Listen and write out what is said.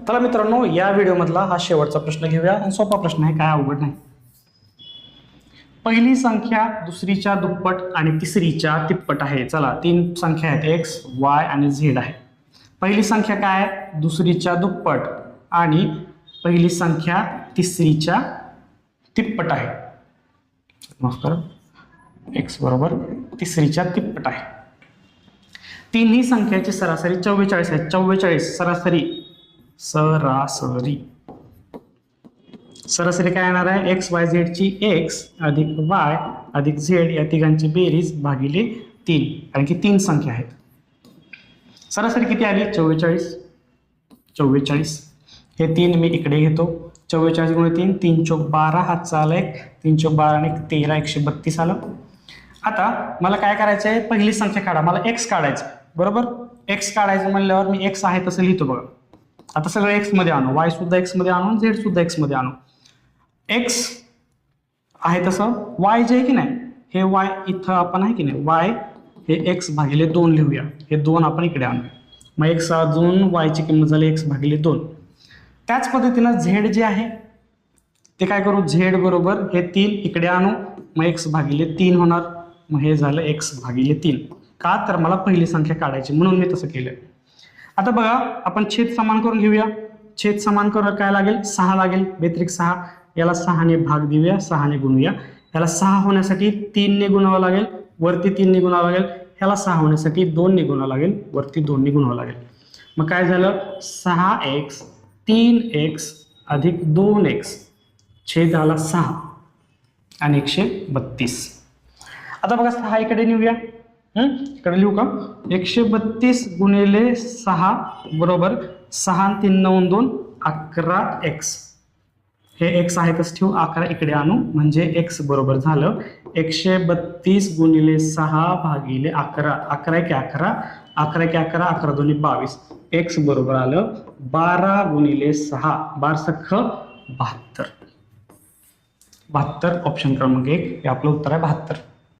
चला मित्रांनो, या व्हिडिओमधला हा शेवटचा प्रश्न घेऊया आणि सोपा प्रश्न आहे, काय अवघड नाही. पहिली संख्या दुसरीच्या दुप्पट आणि तिसरीच्या तिप्पट आहे. चला, तीन संख्या आहेत, एक्स, वाय आणि झेड आहे. पहिली संख्या काय आहे? दुसरीच्या दुप्पट आणि पहिली संख्या तिसरीच्या तिप्पट आहे. माफ करा, एक्स बरोबर तिसरीच्या तिप्पट आहे. तिन्ही संख्याची सरासरी 44 आहे. 44 सरासरी सरासरी काय येणार आहे? एक्स वाय झेड ची एक्स अधिक वाय अधिक झेड या तिघांची बेरीज भागिले 3, कारण की तीन संख्या आहेत. सरासरी किती आली? 44. हे 3 मी इकडे घेतो. 44 गुणिले 3, 3 चोक 12, हातचा आला 1, 3 चोक 12 आणि 13, 132 आलं. आता मला काय करायचं आहे? पहिली संख्या काढा. मला एक्स काढायचं, बरोबर. एक्स काढायचं म्हणल्यावर मी एक्स आहे तसं लिहितो बघा. आता सगळं एक्स मध्ये आणू, वाय सुद्धा एक्स मध्ये आणू, झेड सुद्धा एक्स मध्ये आणू. एक्स आहे तसं वाय जे आहे की नाही, हे वाय इथं आपण आहे की नाही, वाय हे एक्स भागिले 2 लिहूया. हे 2 आपण इकडे आणूया. मग एक्स अजून वायची किंमत झाली एक्स भागिले 2. त्याच पद्धतीनं झेड जे आहे ते काय करू? झेड बरोबर हे 3 इकडे आणू, मग एक्स भागिले 3 होणार. मग हे झालं एक्स भागिले 3. का तर मला पहिली संख्या काढायची, म्हणून मी तसं केलं. आता बघा, आपण छेद समान करून घेऊया. छेद समान करायला काय लागेल? 6 लागेल. बेत्रिक 6. याला 6 ने भाग देऊया, 6 ने गुणूया. याला 6 होण्यासाठी 3 ने गुणावं लागेल, वरती 3 ने गुणावं लागेल. ह्याला 6 होण्यासाठी 2 ने गुणावं लागेल, वरती 2 ने गुणावं लागेल. मग काय झालं? 6x 3x अधिक 2x छेद आला 6 आणि 132. आता बघा, 6 इकडे नेऊया. इकडे लिहू का? 132 गुणिले 6 बरोबर 6 आणि 3 9 2 11x. हे एक्स आहे तसं ठेवू, 11 इकडे आणू, म्हणजे एक्स बरोबर झालं 132 गुणिले 6 भागिले 11. 11 के 11, 11 के 11, 11 दोन्ही 22. एक्स बरोबर आलं 12 गुणिले 6, 12 सख 72. 72 ऑप्शन क्रमांक 1 हे आपलं उत्तर आहे. 72.